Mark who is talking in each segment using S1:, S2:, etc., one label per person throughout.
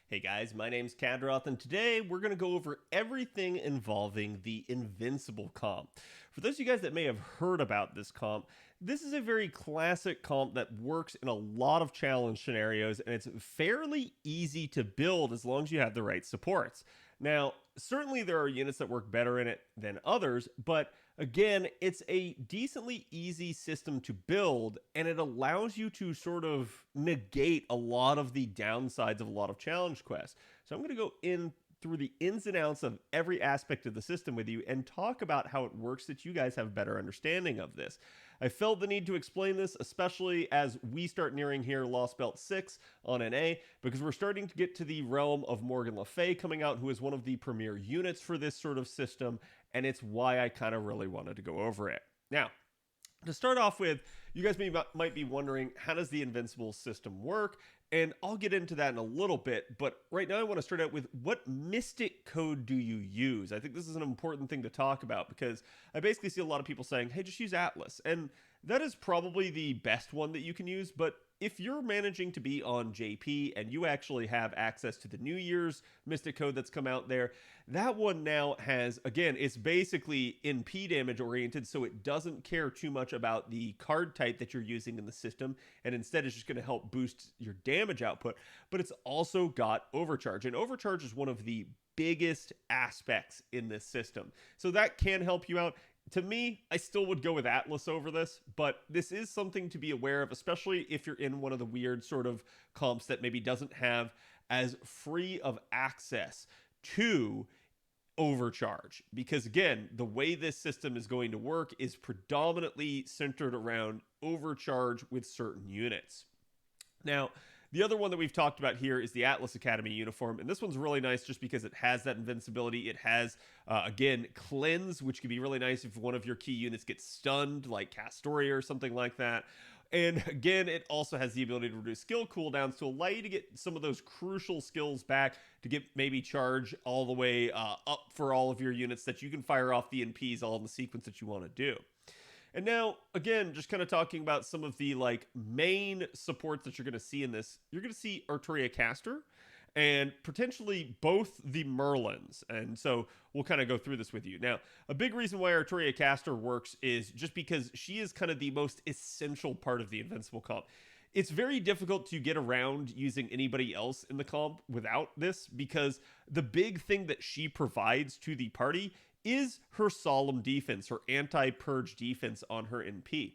S1: Hey guys, my name's Khadroth, and today we're going to go over everything involving the Invincible comp. For those of you guys that may have heard about this comp, this is a very classic comp that works in a lot of challenge scenarios, and it's fairly easy to build as long as you have the right supports. Now, certainly there are units that work better in it than others, but again, it's a decently easy system to build, and it allows you to sort of negate a lot of the downsides of a lot of challenge quests. So I'm going to go in through the ins and outs of every aspect of the system with you and talk about how it works so that you guys have a better understanding of this. I felt the need to explain this, especially as we start nearing here Lost Belt 6 on NA, because we're starting to get to the realm of Morgan Le Fay coming out, who is one of the premier units for this sort of system, and it's why I kind of really wanted to go over it. Now, to start off with, you guys might be wondering, how does the Invincible system work? And I'll get into that in a little bit, but right now I want to start out with, what mystic code do you use? I think this is an important thing to talk about, because I basically see a lot of people saying, hey, just use Atlas. And that is probably the best one that you can use, but if you're managing to be on JP and you actually have access to the New Year's Mystic Code that's come out there, that one now has, again, it's basically NP damage oriented, so it doesn't care too much about the card type that you're using in the system, and instead it's just going to help boost your damage output, but it's also got Overcharge, and Overcharge is one of the biggest aspects in this system. So that can help you out. To me, I still would go with Atlas over this, but this is something to be aware of, especially if you're in one of the weird sort of comps that maybe doesn't have as free of access to Overcharge. Because again, the way this system is going to work is predominantly centered around Overcharge with certain units. Now, the other one that we've talked about here is the Atlas Academy uniform, and this one's really nice just because it has that invincibility. It has, again, Cleanse, which can be really nice if one of your key units gets stunned, like Castoria or something like that. And again, it also has the ability to reduce skill cooldowns to allow you to get some of those crucial skills back to get maybe charge all the way up for all of your units that you can fire off the NPs all in the sequence that you want to do. And now, again, just kind of talking about some of the main supports that you're going to see in this. You're going to see Arturia Caster and potentially both the Merlins. And so we'll kind of go through this with you. Now, a big reason why Arturia Caster works is just because she is kind of the most essential part of the Invincible comp. It's very difficult to get around using anybody else in the comp without this, because the big thing that she provides to the party is her solemn defense, her anti-purge defense on her NP.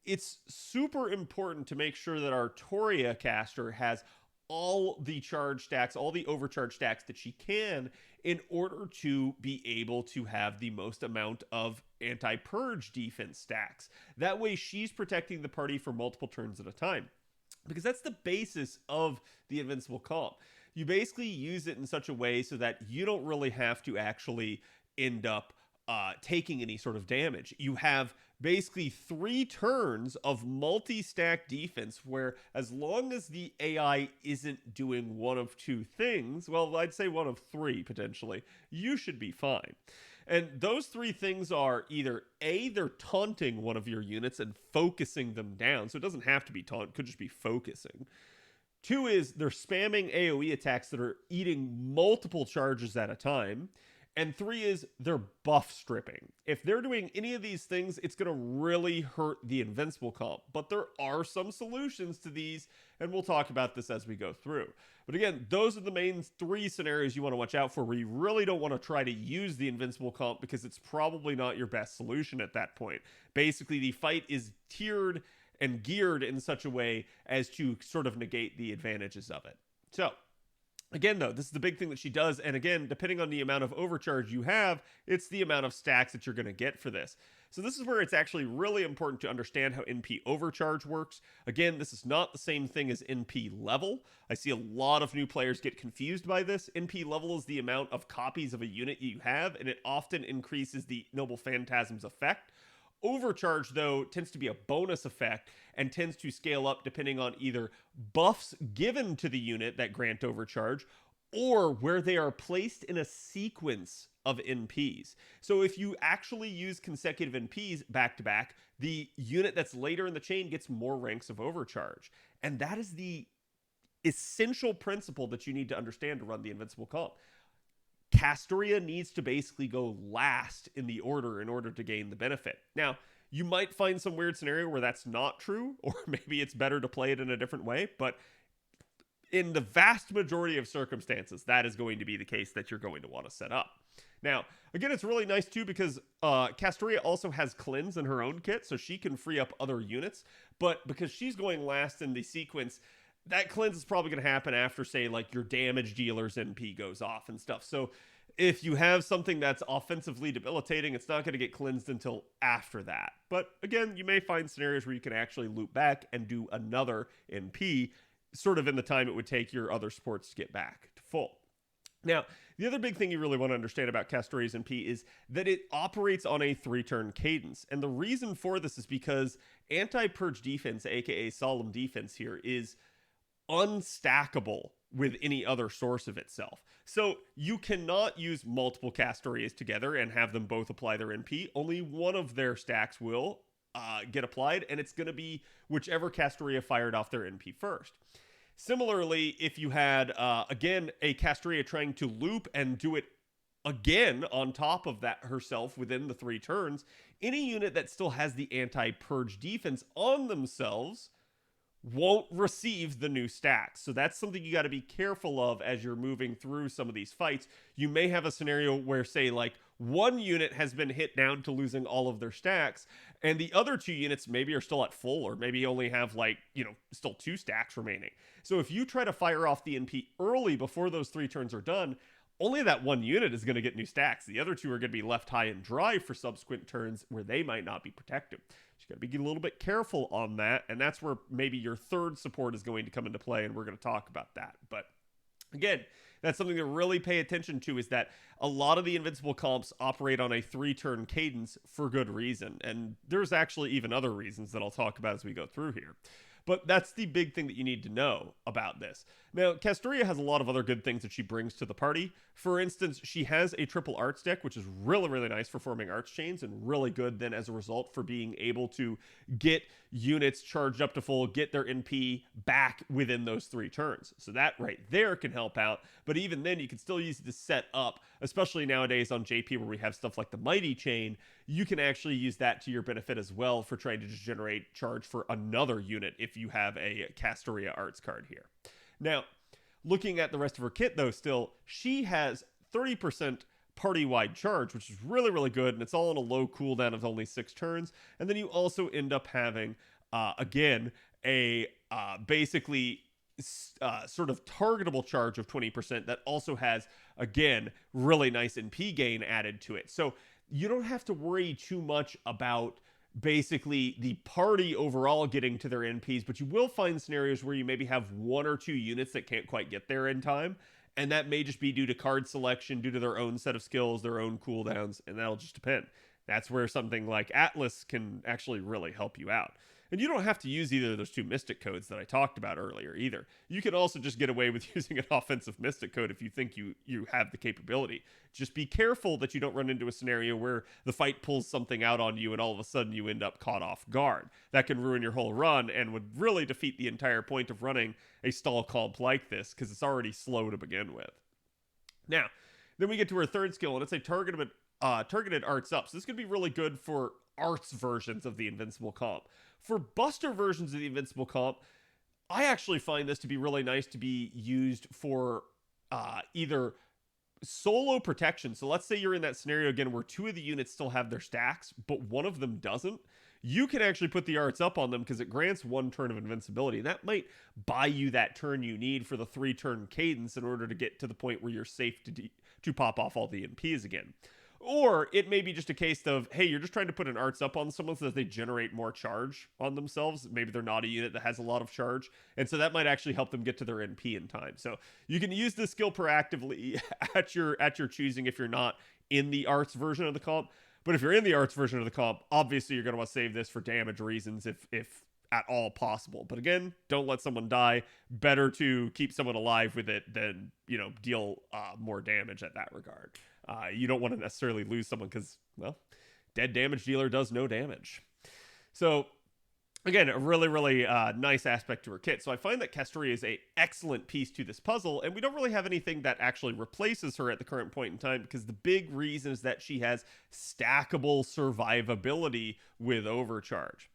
S1: It's super important to make sure that our Toria caster has all the charge stacks, all the overcharge stacks that she can, in order to be able to have the most amount of anti-purge defense stacks. That way she's protecting the party for multiple turns at a time, because that's the basis of the Invincible comp. You basically use it in such a way so that you don't really have to actually end up taking any sort of damage. You have basically 3 turns of multi-stack defense where, as long as the AI isn't doing one of 2 things, well, I'd say one of 3 potentially, you should be fine. And those 3 things are either A, they're taunting one of your units and focusing them down, so it doesn't have to be taunt, it could just be focusing. 2 is they're spamming AoE attacks that are eating multiple charges at a time. And 3 is they're buff stripping. If they're doing any of these things, it's going to really hurt the Invincible comp. But there are some solutions to these, and we'll talk about this as we go through. But again, those are the main 3 scenarios you want to watch out for, where you really don't want to try to use the Invincible comp, because it's probably not your best solution at that point. Basically, the fight is tiered and geared in such a way as to sort of negate the advantages of it. So, again, though, this is the big thing that she does, and again, depending on the amount of overcharge you have, it's the amount of stacks that you're going to get for this. So this is where it's actually really important to understand how NP overcharge works. Again, this is not the same thing as NP level. I see a lot of new players get confused by this. NP level is the amount of copies of a unit you have, and it often increases the Noble Phantasm's effect. Overcharge, though, tends to be a bonus effect and tends to scale up depending on either buffs given to the unit that grant overcharge, or where they are placed in a sequence of NPs. So if you actually use consecutive NPs back to back, the unit that's later in the chain gets more ranks of overcharge. And that is the essential principle that you need to understand to run the Invincible comp. Castoria needs to basically go last in the order in order to gain the benefit. Now, you might find some weird scenario where that's not true, or maybe it's better to play it in a different way, but in the vast majority of circumstances, that is going to be the case that you're going to want to set up. Now, again, it's really nice too because Castoria also has cleanse in her own kit, so she can free up other units, but because she's going last in the sequence, that cleanse is probably going to happen after, say, like your damage dealer's NP goes off and stuff. So if you have something that's offensively debilitating, it's not going to get cleansed until after that. But again, you may find scenarios where you can actually loop back and do another NP sort of in the time it would take your other supports to get back to full. Now, the other big thing you really want to understand about Castoria's NP is that it operates on a 3-turn cadence. And the reason for this is because anti-purge defense, aka solemn defense here, is unstackable with any other source of itself. So you cannot use multiple Castorias together and have them both apply their NP. Only one of their stacks will get applied, and it's going to be whichever Castoria fired off their NP first. Similarly, if you had, again, a Castoria trying to loop and do it again on top of that herself within the 3 turns, any unit that still has the anti-purge defense on themselves won't receive the new stacks. So that's something you got to be careful of as you're moving through some of these fights. You may have a scenario where, say, like one unit has been hit down to losing all of their stacks, and the other 2 units maybe are still at full, or maybe only have, like, you know, still 2 stacks remaining. So if you try to fire off the NP early before those 3 turns are done, only that one unit is going to get new stacks. The other 2 are going to be left high and dry for subsequent turns where they might not be protected. So you got to be a little bit careful on that, and that's where maybe your third support is going to come into play, and we're going to talk about that. But again, that's something to really pay attention to, is that a lot of the Invincible comps operate on a 3-turn cadence for good reason, and there's actually even other reasons that I'll talk about as we go through here. But that's the big thing that you need to know about this. Now, Castoria has a lot of other good things that she brings to the party. For instance, she has a triple arts deck, which is really, really nice for forming arts chains, and really good then as a result for being able to get units charged up to full, get their NP back within those 3 turns. So that right there can help out. But even then, you can still use it to set up, especially nowadays on JP where we have stuff like the Mighty Chain. You can actually use that to your benefit as well for trying to just generate charge for another unit if you have a Castoria arts card here. Now, looking at the rest of her kit, though, still, she has 30% party-wide charge, which is really, really good, and it's all on a low cooldown of only 6 turns. And then you also end up having, again, a basically sort of targetable charge of 20% that also has, again, really nice NP gain added to it. So you don't have to worry too much about basically the party overall getting to their NPs, but you will find scenarios where you maybe have 1 or 2 units that can't quite get there in time, and that may just be due to card selection, due to their own set of skills, their own cooldowns, and that'll just depend. That's where something like Atlas can actually really help you out. And you don't have to use either of those 2 Mystic codes that I talked about earlier either. You can also just get away with using an offensive Mystic code if you think you have the capability. Just be careful that you don't run into a scenario where the fight pulls something out on you and all of a sudden you end up caught off guard. That can ruin your whole run and would really defeat the entire point of running a stall comp like this, because it's already slow to begin with. Now, then we get to our third skill, and it's a targeted arts up. So this could be really good for arts versions of the Invincible comp. For buster versions of the Invincible comp, I actually find this to be really nice to be used for either solo protection. So let's say you're in that scenario again where 2 of the units still have their stacks, but one of them doesn't. You can actually put the arts up on them because it grants 1 turn of invincibility. That might buy you that turn you need for the 3-turn cadence in order to get to the point where you're safe to pop off all the NPs again. Or it may be just a case of, hey, you're just trying to put an arts up on someone so that they generate more charge on themselves. Maybe they're not a unit that has a lot of charge, and so that might actually help them get to their NP in time. So you can use this skill proactively at your choosing if you're not in the arts version of the comp. But if you're in the arts version of the comp, obviously you're going to want to save this for damage reasons if at all possible. But again, don't let someone die. Better to keep someone alive with it than, deal more damage at that regard. You don't want to necessarily lose someone because, well, dead damage dealer does no damage. So again, a really nice aspect to her kit. So I find that Castoria is a excellent piece to this puzzle, and we don't really have anything that actually replaces her at the current point in time, because the big reason is that she has stackable survivability with overcharge.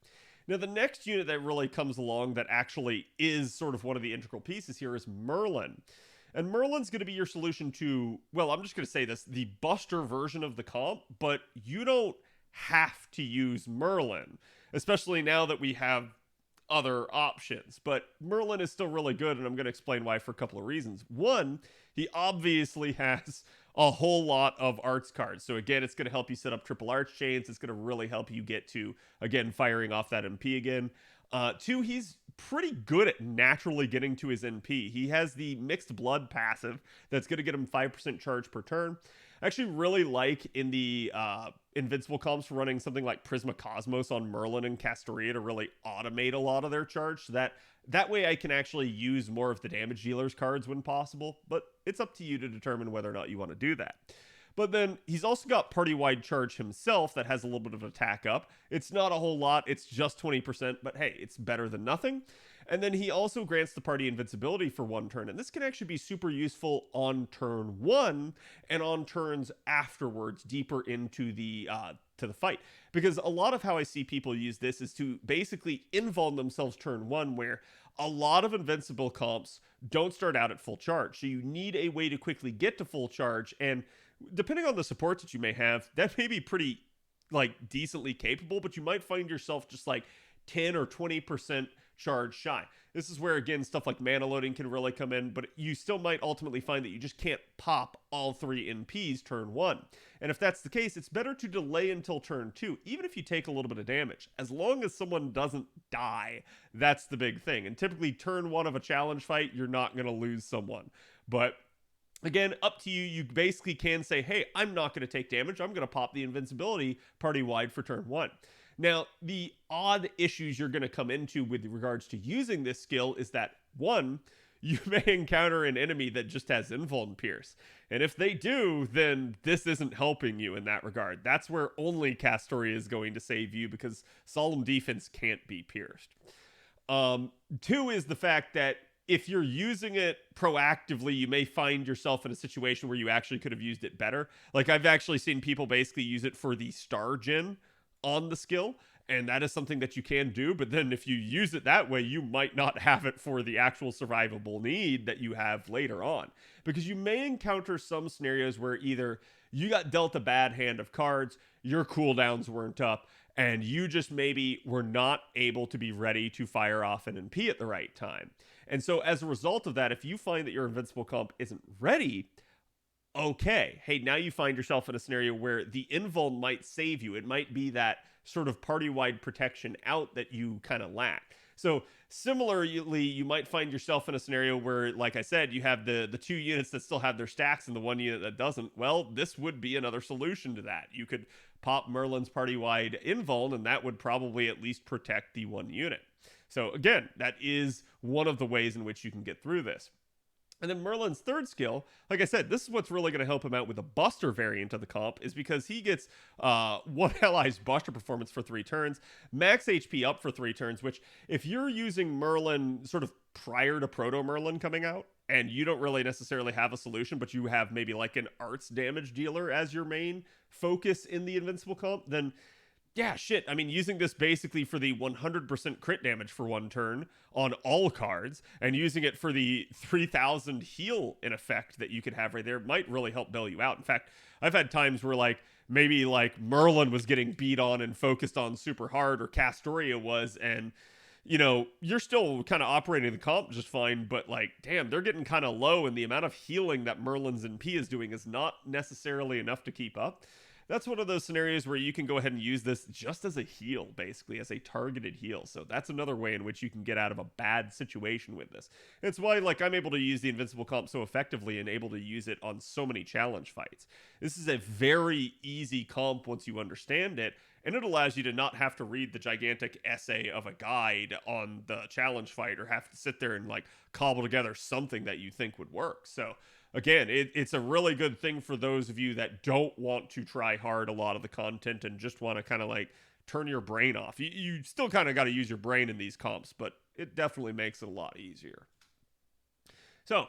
S1: Now, the next unit that really comes along that actually is sort of one of the integral pieces here is Merlin. And Merlin's going to be your solution to, well, I'm just going to say this, the Buster version of the comp, but you don't have to use Merlin, especially now that we have other options. But Merlin is still really good, and I'm going to explain why for a couple of reasons. One, he obviously has a whole lot of arts cards. So again, it's going to help you set up triple arch chains. It's going to really help you get to, again, firing off that MP again. Two, he's pretty good at naturally getting to his NP. He has the mixed blood passive that's going to get him 5% charge per turn. I actually really like in the Invincible comps running something like Prisma Cosmos on Merlin and Castoria to really automate a lot of their charge. So that way I can actually use more of the damage dealer's cards when possible, but it's up to you to determine whether or not you want to do that. But then he's also got party-wide charge himself that has a little bit of attack up. It's not a whole lot, it's just 20%, but hey, it's better than nothing. And then he also grants the party invincibility for one turn, and this can actually be super useful on turn one and on turns afterwards, deeper into the fight. Because a lot of how I see people use this is to basically invuln themselves turn one, where a lot of invincible comps don't start out at full charge. So you need a way to quickly get to full charge, and depending on the supports that you may have, that may be pretty like decently capable, but you might find yourself just like 10 or 20% charge shy. This is where, again, stuff like mana loading can really come in, but you still might ultimately find that you just can't pop all 3 NPs turn one. And if that's the case, it's better to delay until turn two, even if you take a little bit of damage. As long as someone doesn't die, that's the big thing. And typically turn one of a challenge fight, you're not going to lose someone. But again, up to you. You basically can say, hey, I'm not going to take damage. I'm going to pop the invincibility party-wide for turn one. Now, the odd issues you're going to come into with regards to using this skill is that, one, you may encounter an enemy that just has invuln pierce. And if they do, then this isn't helping you in that regard. That's where only Castoria is going to save you, because Solemn Defense can't be pierced. Two is the fact that if you're using it proactively, you may find yourself in a situation where you actually could have used it better. Like, I've actually seen people basically use it for the star gen on the skill, and that is something that you can do. But then if you use it that way, you might not have it for the actual survivable need that you have later on, because you may encounter some scenarios where either you got dealt a bad hand of cards, your cooldowns weren't up, and you just maybe were not able to be ready to fire off an NP at the right time. And so as a result of that, if you find that your invincible comp isn't ready, okay, hey, now you find yourself in a scenario where the invuln might save you. It might be that sort of party-wide protection out that you kind of lack. So similarly, you might find yourself in a scenario where, like I said, you have the 2 units that still have their stacks and the 1 unit that doesn't. Well, this would be another solution to that. You could pop Merlin's party-wide invuln, and that would probably at least protect the 1 unit. So again, that is one of the ways in which you can get through this. And then Merlin's third skill, like I said, this is what's really going to help him out with the Buster variant of the comp, is because he gets one ally's Buster performance for 3 turns, max HP up for 3 turns, which if you're using Merlin sort of prior to Proto Merlin coming out, and you don't really necessarily have a solution, but you have maybe like an arts damage dealer as your main focus in the Invincible comp, then yeah, shit. I mean, using this basically for the 100% crit damage for 1 turn on all cards, and using it for the 3000 heal in effect that you could have right there might really help bail you out. In fact, I've had times where like maybe like Merlin was getting beat on and focused on super hard, or Castoria was, and you know, you're still kind of operating the comp just fine, but like, damn, they're getting kind of low, and the amount of healing that Merlin's NP is doing is not necessarily enough to keep up. That's one of those scenarios where you can go ahead and use this just as a heal, basically, as a targeted heal. So that's another way in which you can get out of a bad situation with this. It's why, like, I'm able to use the Invincible comp so effectively and able to use it on so many challenge fights. This is a very easy comp once you understand it, and it allows you to not have to read the gigantic essay of a guide on the challenge fight, or have to sit there and, like, cobble together something that you think would work. So again, it's a really good thing for those of you that don't want to try hard a lot of the content and just want to kind of like turn your brain off. You still kind of got to use your brain in these comps, but it definitely makes it a lot easier. So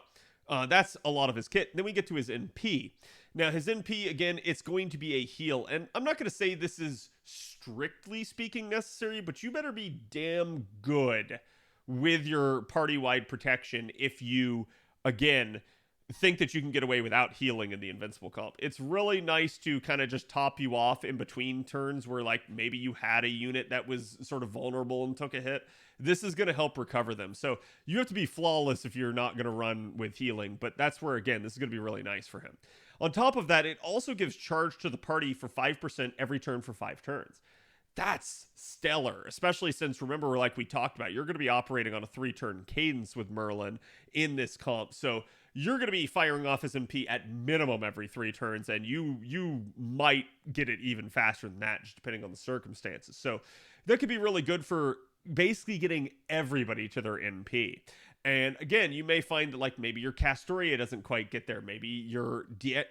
S1: that's a lot of his kit. Then we get to his NP. Now, his NP, again, it's going to be a heal. And I'm not going to say this is strictly speaking necessary, but you better be damn good with your party-wide protection if you, again, think that you can get away without healing in the Invincible comp. It's really nice to kind of just top you off in between turns where like maybe you had a unit that was sort of vulnerable and took a hit. This is going to help recover them. So you have to be flawless if you're not going to run with healing, but that's where, again, this is going to be really nice for him. On top of that, it also gives charge to the party for 5% every turn for 5 turns. That's stellar, especially since, remember, like we talked about, you're going to be operating on a 3-turn cadence with Merlin in this comp. So you're going to be firing off his MP at minimum every 3 turns, and you might get it even faster than that, just depending on the circumstances. So that could be really good for basically getting everybody to their NP. And again, you may find that like maybe your Castoria doesn't quite get there. Maybe your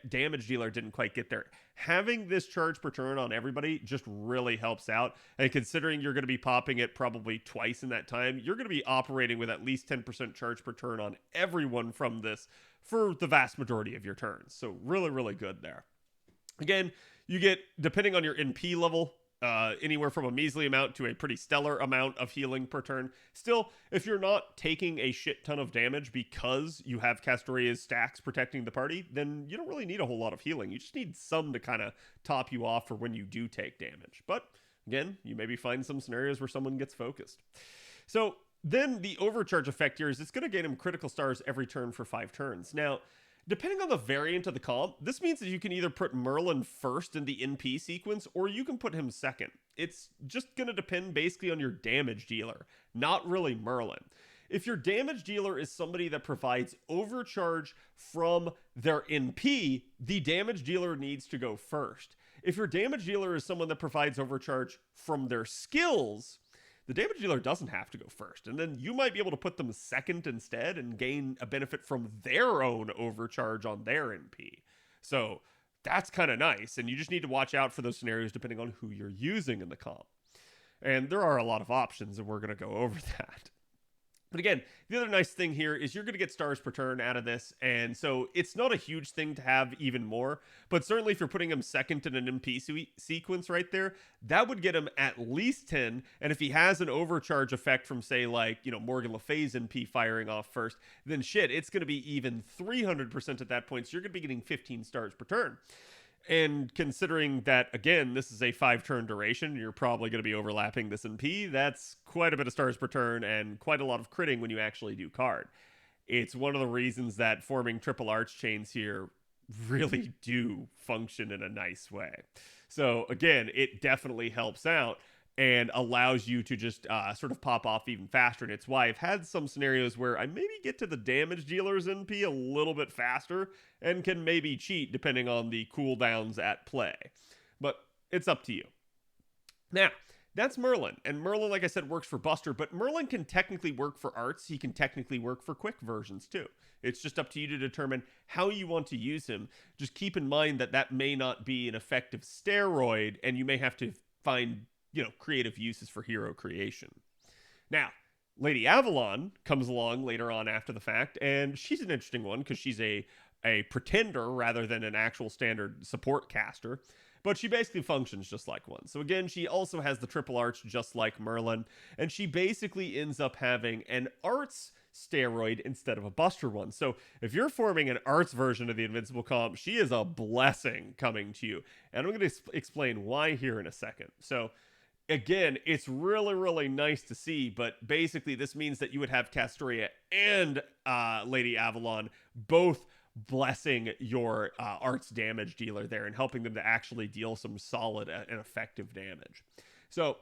S1: damage dealer didn't quite get there. Having this charge per turn on everybody just really helps out. And considering you're going to be popping it probably twice in that time, you're going to be operating with at least 10% charge per turn on everyone from this for the vast majority of your turns. So really, really good there. Again, you get, depending on your NP level, anywhere from a measly amount to a pretty stellar amount of healing per turn. Still, if you're not taking a shit ton of damage because you have Castoria's stacks protecting the party, then you don't really need a whole lot of healing. You just need some to kind of top you off for when you do take damage. But again, you maybe find some scenarios where someone gets focused. So then the overcharge effect here is it's going to gain him critical stars every turn for 5 turns. Now, depending on the variant of the comp, this means that you can either put Merlin first in the NP sequence, or you can put him second. It's just going to depend basically on your damage dealer, not really Merlin. If your damage dealer is somebody that provides overcharge from their NP, the damage dealer needs to go first. If your damage dealer is someone that provides overcharge from their skills, the damage dealer doesn't have to go first, and then you might be able to put them second instead and gain a benefit from their own overcharge on their NP. So that's kind of nice, and you just need to watch out for those scenarios depending on who you're using in the comp. And there are a lot of options, and we're going to go over that. But again, the other nice thing here is you're going to get stars per turn out of this, and so it's not a huge thing to have even more, but certainly if you're putting him second in an MP sequence right there, that would get him at least 10, and if he has an overcharge effect from, say, like, you know, Morgan Le Fay's MP firing off first, then shit, it's going to be even 300% at that point, so you're going to be getting 15 stars per turn. And considering that, again, this is a 5-turn duration, you're probably going to be overlapping this NP. That's quite a bit of stars per turn and quite a lot of critting when you actually do card. It's one of the reasons that forming triple arch chains here really do function in a nice way. So again, it definitely helps out and allows you to just sort of pop off even faster. And it's why I've had some scenarios where I maybe get to the damage dealer's NP a little bit faster and can maybe cheat depending on the cooldowns at play. But it's up to you. Now, that's Merlin. And Merlin, like I said, works for Buster, but Merlin can technically work for arts. He can technically work for quick versions too. It's just up to you to determine how you want to use him. Just keep in mind that that may not be an effective steroid, and you may have to find, you know, creative uses for hero creation. Now, Lady Avalon comes along later on after the fact, and she's an interesting one because she's a pretender rather than an actual standard support caster, but she basically functions just like one. So again, she also has the triple arch just like Merlin, and she basically ends up having an arts steroid instead of a Buster one. So if you're forming an arts version of the Invincible comp, she is a blessing coming to you, and I'm going to explain why here in a second. So again, it's really, really nice to see, but basically this means that you would have Castoria and Lady Avalon both blessing your arts damage dealer there and helping them to actually deal some solid and effective damage. So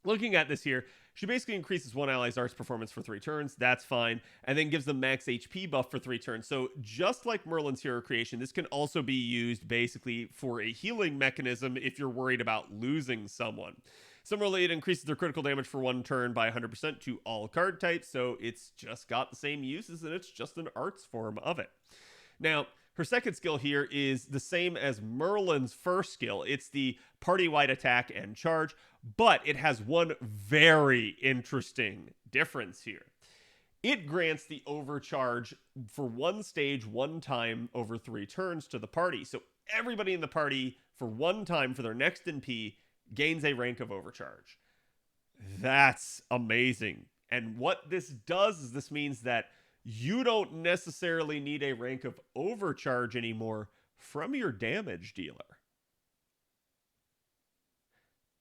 S1: looking at this here, she basically increases one ally's arts performance for 3 turns. That's fine. And then gives them max HP buff for 3 turns. So just like Merlin's hero creation, this can also be used basically for a healing mechanism if you're worried about losing someone. Similarly, it increases their critical damage for 1 turn by 100% to all card types, so it's just got the same uses, and it's just an arts form of it. Now, Her second skill here is the same as Merlin's first skill. It's the party-wide attack and charge, but it has one very interesting difference here. It grants the overcharge for one stage, one time over 3 turns to the party. So everybody in the party, for one time for their next NP, gains a rank of overcharge. That's amazing. And what this does is this means that you don't necessarily need a rank of overcharge anymore from your damage dealer.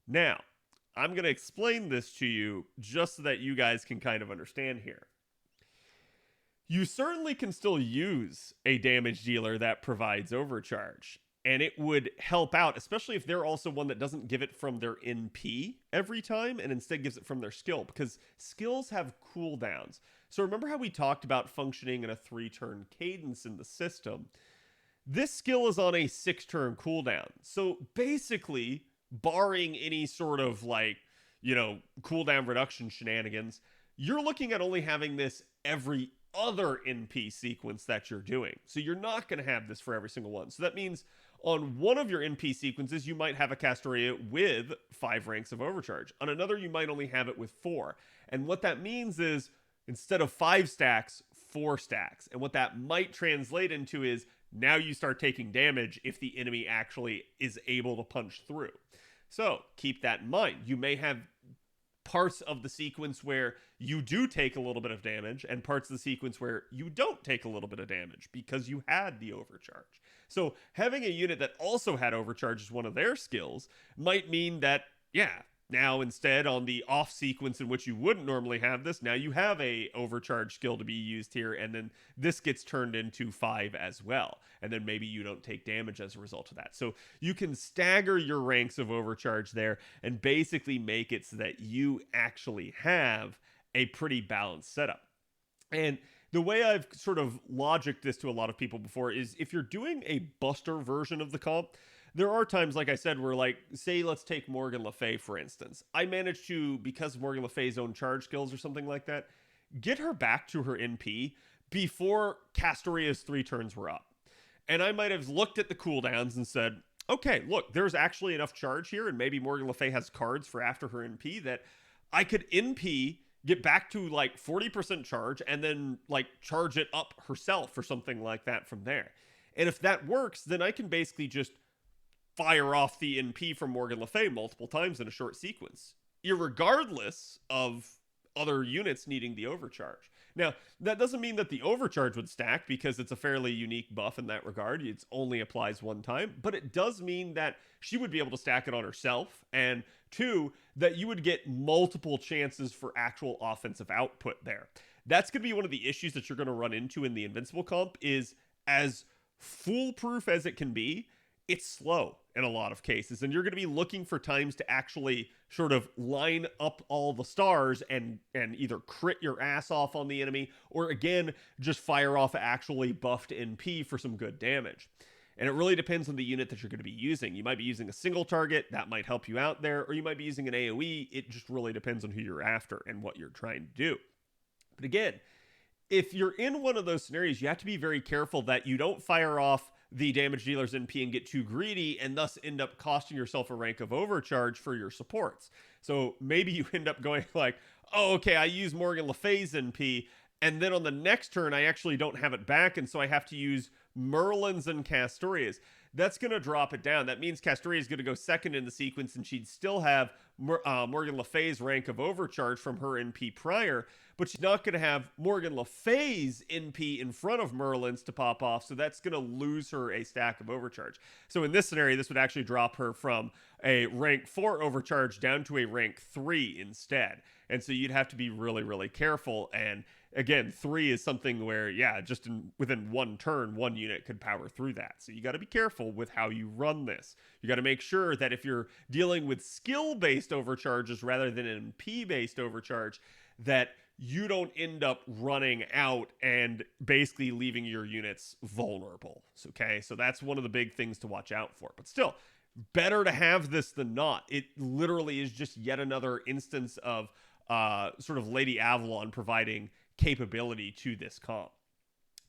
S1: Now, I'm going to explain this to you just so that you guys can kind of understand here. You certainly can still use a damage dealer that provides overcharge, and it would help out, especially if they're also one that doesn't give it from their NP every time and instead gives it from their skill, because skills have cooldowns. So remember how we talked about functioning in a 3-turn cadence in the system? This skill is on a 6-turn cooldown. So basically, barring any sort of cooldown reduction shenanigans, you're looking at only having this every other NP sequence that you're doing. So you're not going to have this for every single one. So that means on one of your NP sequences, you might have a Castoria with 5 ranks of overcharge. On another, you might only have it with 4. And what that means is instead of 5 stacks, 4 stacks. And what that might translate into is now you start taking damage if the enemy actually is able to punch through. So keep that in mind. You may have parts of the sequence where you do take a little bit of damage and parts of the sequence where you don't take a little bit of damage because you had the overcharge. So having a unit that also had overcharge as one of their skills might mean that, now instead on the off sequence in which you wouldn't normally have this, now you have a overcharge skill to be used here, and then this gets turned into 5 as well. And then maybe you don't take damage as a result of that. So you can stagger your ranks of overcharge there and basically make it so that you actually have a pretty balanced setup. And the way I've sort of logicked this to a lot of people before is if you're doing a buster version of the comp, there are times, like I said, where say let's take Morgan Le Fay, for instance. I managed to, because of Morgan Le Fay's own charge skills or something like that, get her back to her NP before Castoria's 3 turns were up. And I might have looked at the cooldowns and said, okay, look, there's actually enough charge here, and maybe Morgan Le Fay has cards for after her NP that I could NP, get back to 40% charge, and then charge it up herself or something like that from there. And if that works, then I can basically just fire off the NP from Morgan Le Fay multiple times in a short sequence, irregardless of other units needing the overcharge. Now, that doesn't mean that the overcharge would stack, because it's a fairly unique buff in that regard. It only applies one time, but it does mean that she would be able to stack it on herself, and 2, that you would get multiple chances for actual offensive output there. That's going to be one of the issues that you're going to run into in the Invincible comp, is as foolproof as it can be, it's slow in a lot of cases, and you're going to be looking for times to actually sort of line up all the stars and either crit your ass off on the enemy, or again, just fire off actually buffed NP for some good damage. And it really depends on the unit that you're going to be using. You might be using a single target, that might help you out there, or you might be using an AoE. It just really depends on who you're after and what you're trying to do. But again, if you're in one of those scenarios, you have to be very careful that you don't fire off the damage dealer's NP and get too greedy and thus end up costing yourself a rank of overcharge for your supports. So maybe you end up going oh, okay, I use Morgan Le Fay's NP, and then on the next turn, I actually don't have it back, and so I have to use Merlin's and Castoria's. That's going to drop it down. That means Castoria is going to go second in the sequence, and she'd still have Morgan Le Fay's rank of overcharge from her NP prior, but she's not going to have Morgan Le Fay's NP in front of Merlin's to pop off, so that's going to lose her a stack of overcharge. So in this scenario, this would actually drop her from a rank 4 overcharge down to a rank 3 instead. And so you'd have to be really, really careful. And again, 3 is something where, just within one turn, one unit could power through that. So you got to be careful with how you run this. You got to make sure that if you're dealing with skill-based overcharges rather than NP-based overcharge, that you don't end up running out and basically leaving your units vulnerable. Okay, so that's one of the big things to watch out for. But still, better to have this than not. It literally is just yet another instance of sort of Lady Avalon providing capability to this comp.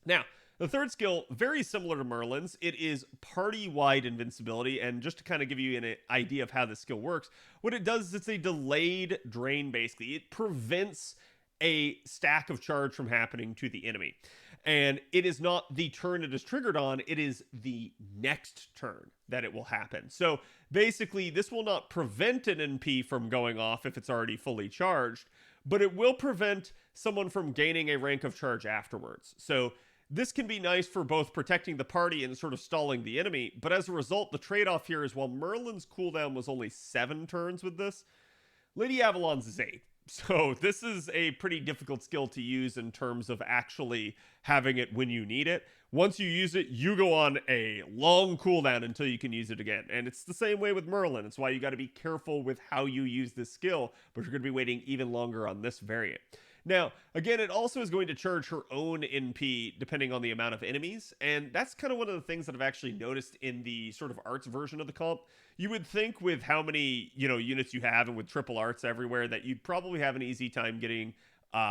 S1: Now, The third skill, very similar to Merlin's, it is party-wide invincibility, and just to kind of give you an idea of how this skill works, what it does is it's a delayed drain, basically. It prevents a stack of charge from happening to the enemy. And it is not the turn it is triggered on, it is the next turn that it will happen. So basically, this will not prevent an NP from going off if it's already fully charged, but it will prevent someone from gaining a rank of charge afterwards. So this can be nice for both protecting the party and sort of stalling the enemy, but as a result, the trade-off here is while Merlin's cooldown was only 7 turns with this, Lady Avalon's is 8. So this is a pretty difficult skill to use in terms of actually having it when you need it. Once you use it, you go on a long cooldown until you can use it again. And it's the same way with Merlin. It's why you got to be careful with how you use this skill, but you're going to be waiting even longer on this variant. Now, again, it also is going to charge her own NP depending on the amount of enemies, and that's kind of one of the things that I've actually noticed in the sort of arts version of the comp. You would think with how many, units you have and with triple arts everywhere that you'd probably have an easy time getting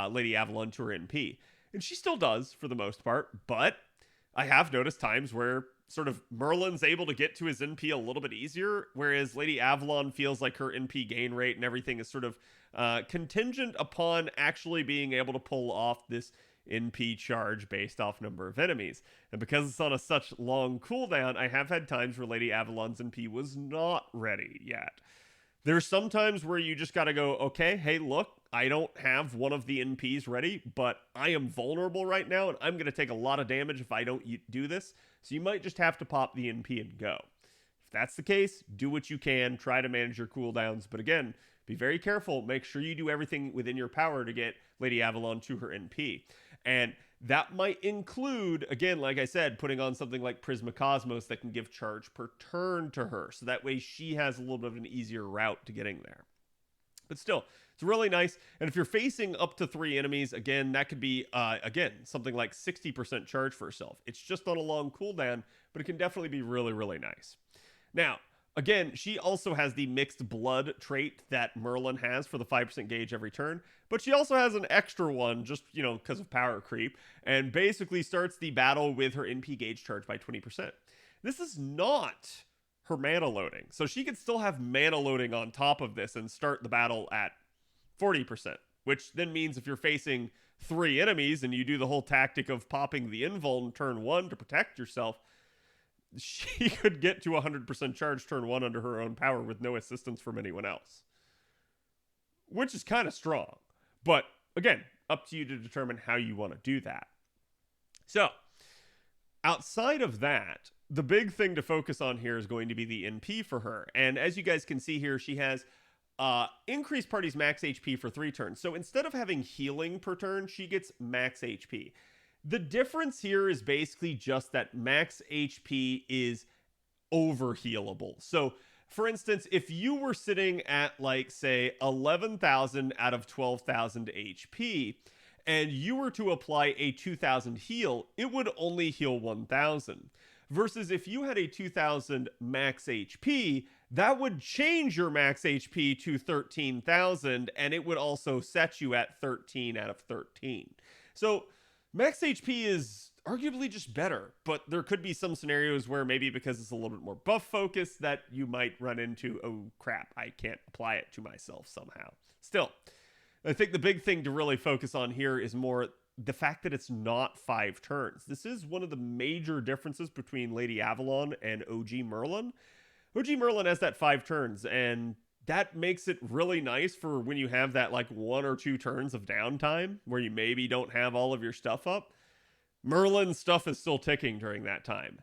S1: Lady Avalon to her NP. And she still does for the most part, but I have noticed times where sort of Merlin's able to get to his NP a little bit easier, whereas Lady Avalon feels like her NP gain rate and everything is sort of contingent upon actually being able to pull off this NP charge based off number of enemies. And because it's on a such long cooldown, I have had times where Lady Avalon's NP was not ready yet. There's some times where you just got to go, okay, hey, look, I don't have one of the NPs ready, but I am vulnerable right now, and I'm going to take a lot of damage if I don't do this. So you might just have to pop the NP and go. If that's the case, do what you can, try to manage your cooldowns. But again, be very careful. Make sure you do everything within your power to get Lady Avalon to her NP. And that might include, again, like I said, putting on something like Prismacosmos that can give charge per turn to her. So that way she has a little bit of an easier route to getting there. But still, it's really nice. And if you're facing up to 3 enemies, again, that could be, something like 60% charge for herself. It's just on a long cooldown, but it can definitely be really, really nice. Now, again, she also has the mixed blood trait that Merlin has for the 5% gauge every turn, but she also has an extra one just, because of power creep, and basically starts the battle with her NP gauge charge by 20%. This is not her mana loading, so she could still have mana loading on top of this and start the battle at 40%, which then means if you're facing 3 enemies and you do the whole tactic of popping the invuln turn 1 to protect yourself, she could get to 100% charge turn 1 under her own power with no assistance from anyone else. Which is kind of strong. But again, up to you to determine how you want to do that. So, outside of that, the big thing to focus on here is going to be the NP for her. And as you guys can see here, she has increased party's max HP for 3 turns. So instead of having healing per turn, she gets max HP. The difference here is basically just that max HP is overhealable. So, for instance, if you were sitting at, like, say, 11,000 out of 12,000 HP, and you were to apply a 2,000 heal, it would only heal 1,000. Versus if you had a 2,000 max HP, that would change your max HP to 13,000, and it would also set you at 13 out of 13. So, max HP is arguably just better, but there could be some scenarios where maybe because it's a little bit more buff focused that you might run into, oh crap, I can't apply it to myself somehow. Still, I think the big thing to really focus on here is more the fact that it's not 5 turns. This is one of the major differences between Lady Avalon and OG Merlin. OG Merlin has that 5 turns, and that makes it really nice for when you have that like 1 or 2 turns of downtime where you maybe don't have all of your stuff up. Merlin's stuff is still ticking during that time.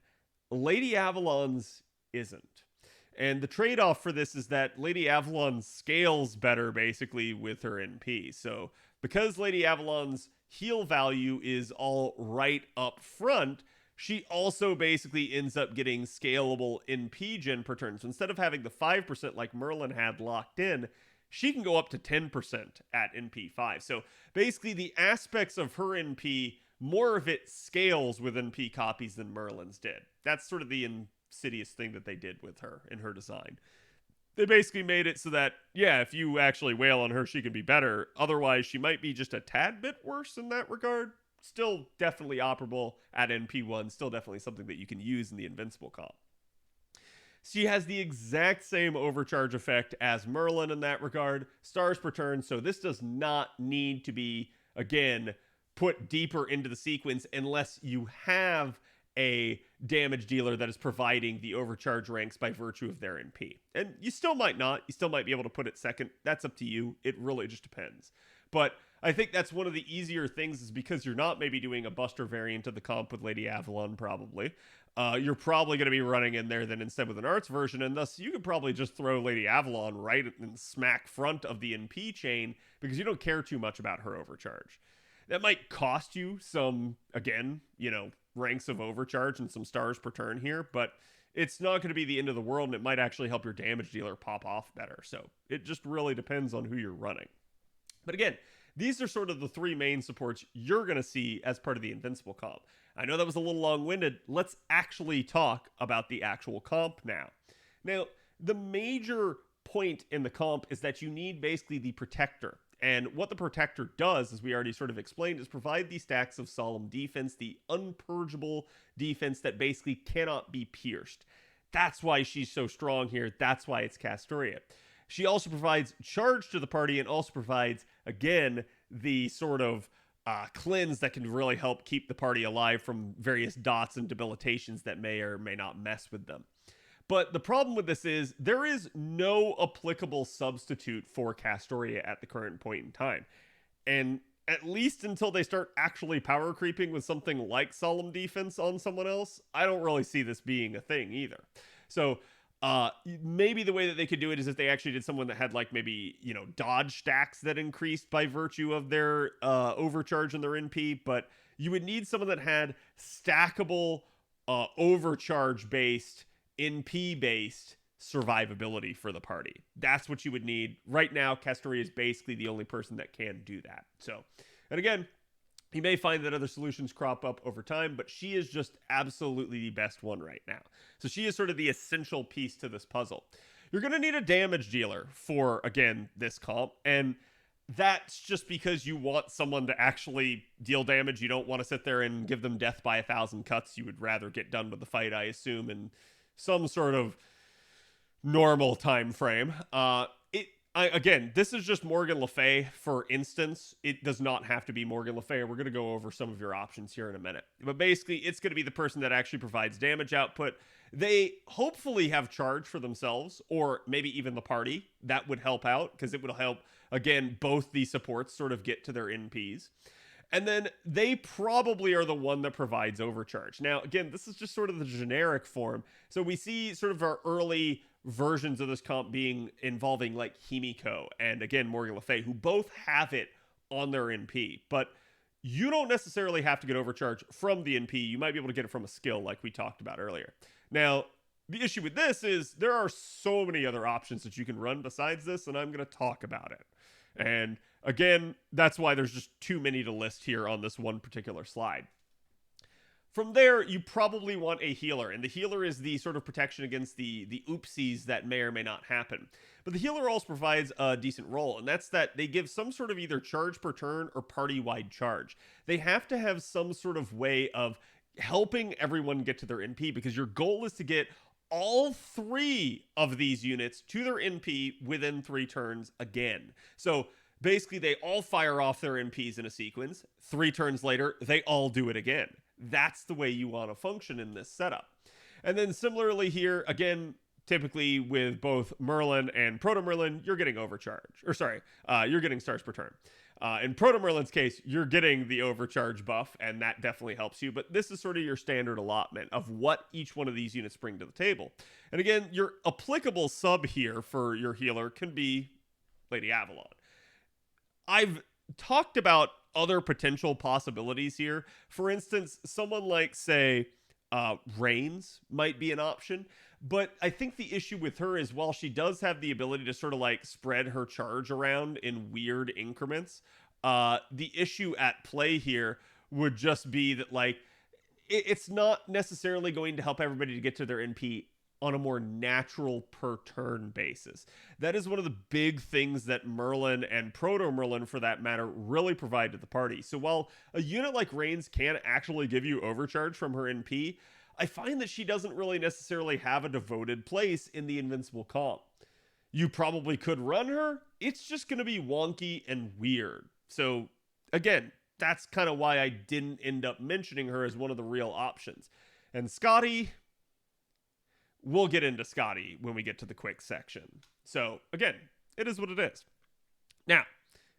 S1: Lady Avalon's isn't. And the trade-off for this is that Lady Avalon scales better basically with her NP. So because Lady Avalon's heal value is all right up front, she also basically ends up getting scalable NP gen per turn. So instead of having the 5% like Merlin had locked in, she can go up to 10% at NP5. So basically the aspects of her NP, more of it scales with NP copies than Merlin's did. That's sort of the insidious thing that they did with her in her design. They basically made it so that, yeah, if you actually wail on her, she can be better. Otherwise, she might be just a tad bit worse in that regard. still definitely operable at NP1, still definitely something that you can use in the Invincible comp. She has the exact same overcharge effect as Merlin in that regard, stars per turn, so this does not need to be, again, put deeper into the sequence unless you have a damage dealer that is providing the overcharge ranks by virtue of their NP. And you still might not. You still might be able to put it second. That's up to you. It really just depends. But I think that's one of the easier things is because you're not maybe doing a Buster variant of the comp with Lady Avalon, probably. You're probably going to be running in there then instead with an arts version, and thus you could probably just throw Lady Avalon right in smack front of the NP chain because you don't care too much about her overcharge. That might cost you some, again, ranks of overcharge and some stars per turn here, but it's not going to be the end of the world, and it might actually help your damage dealer pop off better. So it just really depends on who you're running. But again, these are sort of the three main supports you're going to see as part of the Invincible comp. I know that was a little long-winded. Let's actually talk about the actual comp now. Now, the major point in the comp is that you need basically the Protector. And what the Protector does, as we already sort of explained, is provide these stacks of solemn defense, the unpurgeable defense that basically cannot be pierced. That's why she's so strong here. That's why it's Castoria. She also provides charge to the party and also provides, again, the sort of cleanse that can really help keep the party alive from various dots and debilitations that may or may not mess with them. But the problem with this is there is no applicable substitute for Castoria at the current point in time. And at least until they start actually power creeping with something like Solemn Defense on someone else, I don't really see this being a thing either. So maybe the way that they could do it is if they actually did someone that had like maybe, dodge stacks that increased by virtue of their overcharge and their NP, but you would need someone that had stackable overcharge based NP based survivability for the party. That's what you would need. Right now, Castoria is basically the only person that can do that. So, and again, you may find that other solutions crop up over time, but she is just absolutely the best one right now. So she is sort of the essential piece to this puzzle. You're going to need a damage dealer for, again, this comp, and that's just because you want someone to actually deal damage. You don't want to sit there and give them death by 1,000 cuts. You would rather get done with the fight, I assume, in some sort of normal time frame. Again, this is just Morgan Le Fay, for instance. It does not have to be Morgan Le Fay. We're going to go over some of your options here in a minute. But basically, it's going to be the person that actually provides damage output. They hopefully have charge for themselves, or maybe even the party. That would help out, because it would help, again, both the supports sort of get to their NPs. And then they probably are the one that provides overcharge. Now, again, this is just sort of the generic form. So we see sort of our early versions of this comp involving like Himiko and, again, Morgan Le Fay, who both have it on their NP. But you don't necessarily have to get overcharge from the NP. You might be able to get it from a skill like we talked about earlier. Now, the issue with this is there are so many other options that you can run besides this, and I'm going to talk about it. And again, that's why there's just too many to list here on this one particular slide. From there, you probably want a healer, and the healer is the sort of protection against the oopsies that may or may not happen. But the healer also provides a decent role, and that's that they give some sort of either charge per turn or party-wide charge. They have to have some sort of way of helping everyone get to their NP, because your goal is to get all three of these units to their NP within 3 turns again. So basically, they all fire off their NPs in a sequence. 3 turns later, they all do it again. That's the way you want to function in this setup. And then similarly here, again, typically with both Merlin and Proto Merlin, you're getting overcharge. Or sorry, you're getting stars per turn. In Proto Merlin's case, you're getting the overcharge buff, and that definitely helps you. But this is sort of your standard allotment of what each one of these units bring to the table. And again, your applicable sub here for your healer can be Lady Avalon. I've talked about other potential possibilities here. For instance, someone like, say, Reigns might be an option. But I think the issue with her is, while she does have the ability to sort of like spread her charge around in weird increments, the issue at play here would just be that, like, it's not necessarily going to help everybody to get to their NP on a more natural per turn basis. That is one of the big things that Merlin and Proto Merlin, for that matter, really provide to the party. So while a unit like Reigns can actually give you overcharge from her NP, I find that she doesn't really necessarily have a devoted place in the Invincible comp. You probably could run her, it's just going to be wonky and weird. So again, that's kind of why I didn't end up mentioning her as one of the real options. And Scotty, we'll get into Scotty when we get to the quick section. So again, it is what it is. Now,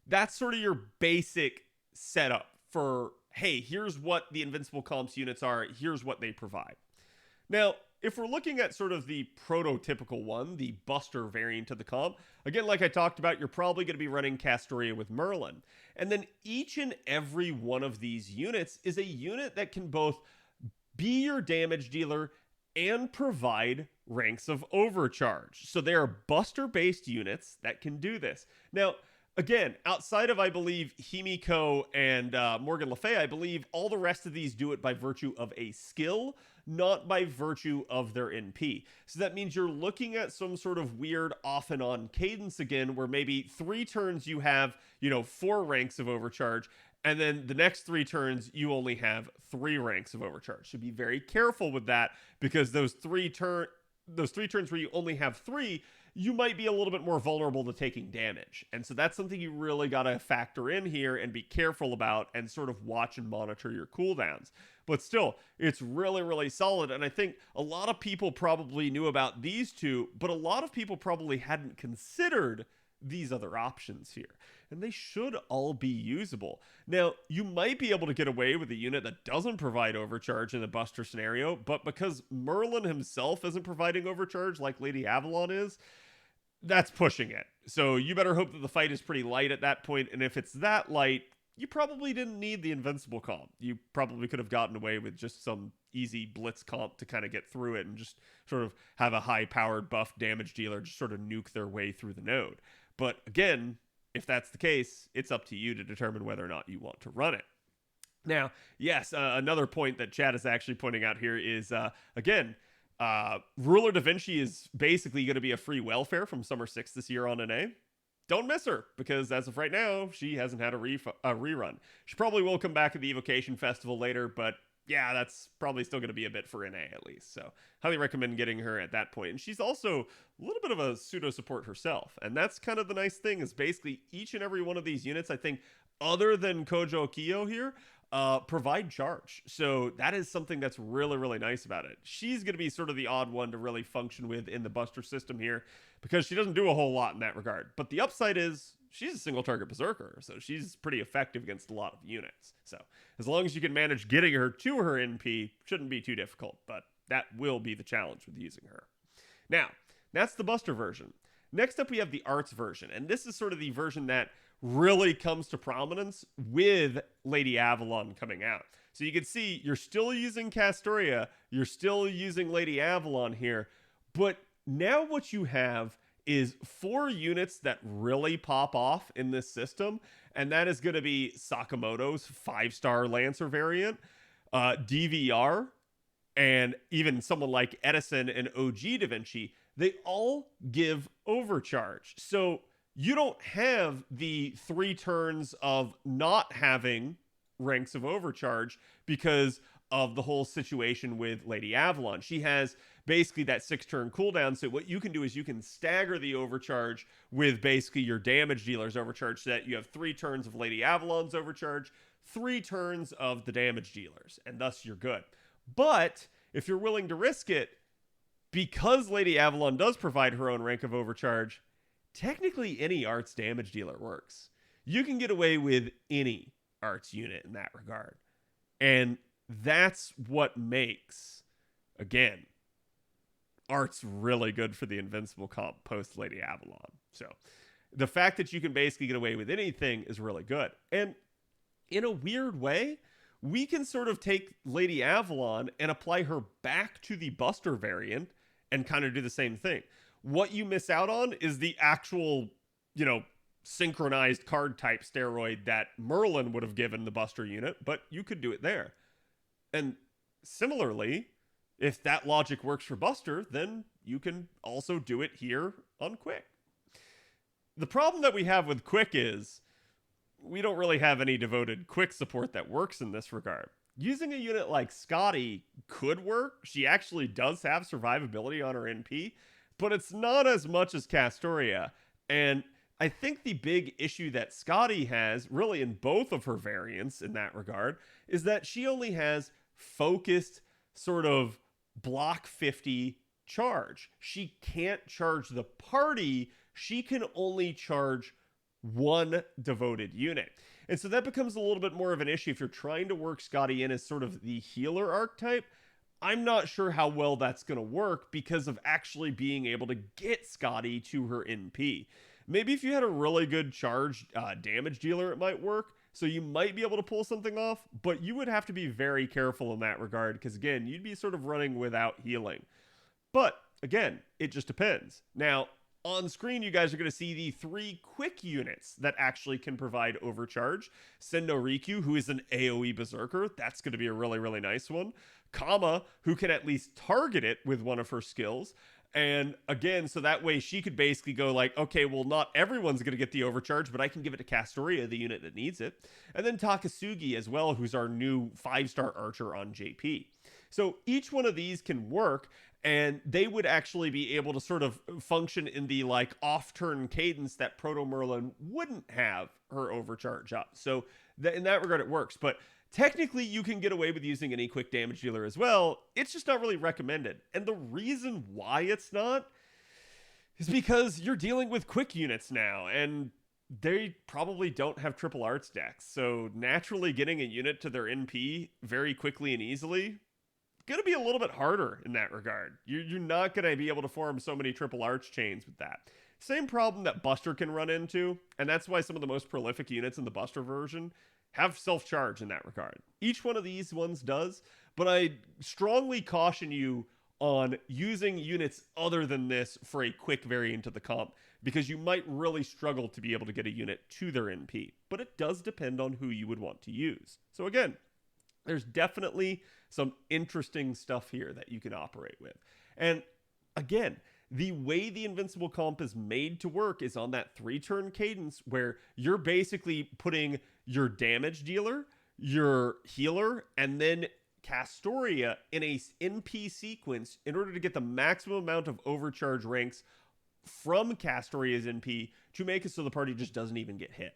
S1: that's sort of your basic setup for, hey, here's what the Invincible comps units are, here's what they provide. Now, if we're looking at sort of the prototypical one, the Buster variant of the comp, again, like I talked about, you're probably going to be running Castoria with Merlin. And then each and every one of these units is a unit that can both be your damage dealer and provide ranks of overcharge. So they are Buster-based units that can do this. Now, again, outside of, I believe, Himiko and Morgan Le Fay, I believe all the rest of these do it by virtue of a skill, not by virtue of their NP. So that means you're looking at some sort of weird off and on cadence again, where maybe 3 turns you have, 4 ranks of overcharge, and then the next 3 turns you only have 3 ranks of overcharge. So be very careful with that, because those 3 turns where you only have 3, you might be a little bit more vulnerable to taking damage. And so that's something you really got to factor in here and be careful about, and sort of watch and monitor your cooldowns. But still, it's really, really solid. And I think a lot of people probably knew about these two, but a lot of people probably hadn't considered these other options here. And they should all be usable. Now, you might be able to get away with a unit that doesn't provide overcharge in the Buster scenario, but because Merlin himself isn't providing overcharge like Lady Avalon is, that's pushing it. So you better hope that the fight is pretty light at that point, and if it's that light, you probably didn't need the Invincible comp. You probably could have gotten away with just some easy blitz comp to kind of get through it and just sort of have a high-powered buff damage dealer just sort of nuke their way through the node. But again, if that's the case, it's up to you to determine whether or not you want to run it. Now, yes, another point that Chad is actually pointing out here is, again, Ruler Da Vinci is basically going to be a free welfare from Summer 6 this year on NA. Don't miss her, because as of right now, she hasn't had a rerun. She probably will come back at the Evocation Festival later, but yeah, that's probably still going to be a bit for NA at least. So highly recommend getting her at that point. And she's also a little bit of a pseudo support herself. And that's kind of the nice thing, is basically each and every one of these units, I think, other than Kojo Kiyo here, provide charge. So that is something that's really, really nice about it. She's going to be sort of the odd one to really function with in the Buster system here, because she doesn't do a whole lot in that regard. But the upside is she's a single target berserker, so she's pretty effective against a lot of units. So as long as you can manage getting her to her NP, shouldn't be too difficult, but that will be the challenge with using her. Now, that's the Buster version. Next up, we have the Arts version, and this is sort of the version that really comes to prominence with Lady Avalon coming out. So you can see you're still using Castoria, you're still using Lady Avalon here, but now what you have is 4 units that really pop off in this system, and that is going to be Sakamoto's 5-star Lancer variant, DVR, and even someone like Edison and OG Da Vinci. They all give overcharge. So you don't have the 3 turns of not having ranks of overcharge because of the whole situation with Lady Avalon. She has basically that 6-turn cooldown. So what you can do is you can stagger the overcharge with basically your damage dealer's overcharge, so that you have 3 turns of Lady Avalon's overcharge, 3 turns of the damage dealers, and thus you're good. But if you're willing to risk it, because Lady Avalon does provide her own rank of overcharge, technically any Arts damage dealer works. You can get away with any Arts unit in that regard. And that's what makes, again, Arts really good for the Invincible comp post Lady Avalon. So the fact that you can basically get away with anything is really good. And in a weird way, we can sort of take Lady Avalon and apply her back to the Buster variant and kind of do the same thing. What you miss out on is the actual, synchronized card type steroid that Merlin would have given the Buster unit, but you could do it there. And similarly, If that logic works for Buster, then you can also do it here on Quick. The problem that we have with Quick is we don't really have any devoted Quick support that works in this regard. Using a unit like Scotty could work. She actually does have survivability on her NP, but it's not as much as Castoria. And I think the big issue that Scotty has, really in both of her variants in that regard, is that she only has focused sort of block 50 charge. She can't charge the party. She can only charge one devoted unit. And so that becomes a little bit more of an issue if you're trying to work Scotty in as sort of the healer archetype. I'm not sure how well that's going to work because of actually being able to get Scotty to her NP. Maybe if you had a really good charge damage dealer, it might work. So you might be able to pull something off, but you would have to be very careful in that regard because, again, you'd be sort of running without healing. But, again, it just depends. Now, on screen, you guys are going to see the 3 quick units that actually can provide overcharge. Sendo Riku, who is an AoE Berserker. That's going to be a really, really nice one. Kama, who can at least target it with one of her skills. And again, so that way she could basically go like, okay, well, not everyone's going to get the overcharge, but I can give it to Castoria, the unit that needs it. And then Takasugi as well, who's our new 5-star archer on JP. So each one of these can work, and they would actually be able to sort of function in the like off-turn cadence that Proto Merlin wouldn't have her overcharge up. So in that regard, it works. But technically, you can get away with using any quick damage dealer as well. It's just not really recommended. And the reason why it's not is because you're dealing with quick units now, and they probably don't have triple arts decks. So naturally getting a unit to their NP very quickly and easily going to be a little bit harder in that regard. You're not going to be able to form so many triple arch chains with that. Same problem that Buster can run into, and that's why some of the most prolific units in the Buster version have self-charge in that regard. Each one of these ones does, but I strongly caution you on using units other than this for a quick variant of the comp, because you might really struggle to be able to get a unit to their NP, but it does depend on who you would want to use. So again, there's definitely some interesting stuff here that you can operate with. And again, the way the Invincible comp is made to work is on that 3-turn cadence where you're basically putting your damage dealer, your healer, and then Castoria in a NP sequence in order to get the maximum amount of overcharge ranks from Castoria's NP to make it so the party just doesn't even get hit.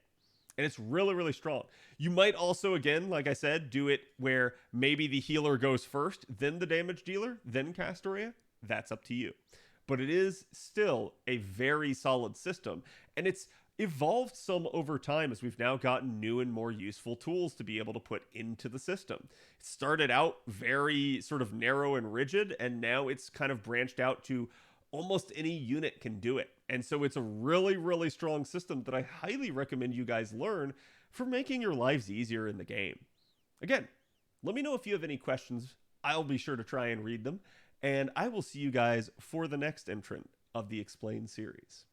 S1: And it's really, really strong. You might also, again, like I said, do it where maybe the healer goes first, then the damage dealer, then Castoria. That's up to you. But it is still a very solid system. And it's evolved some over time as we've now gotten new and more useful tools to be able to put into the system. It started out very sort of narrow and rigid, and now it's kind of branched out to almost any unit can do it. And so it's a really, really strong system that I highly recommend you guys learn for making your lives easier in the game. Again, let me know if you have any questions. I'll be sure to try and read them. And I will see you guys for the next entrant of the Explain series.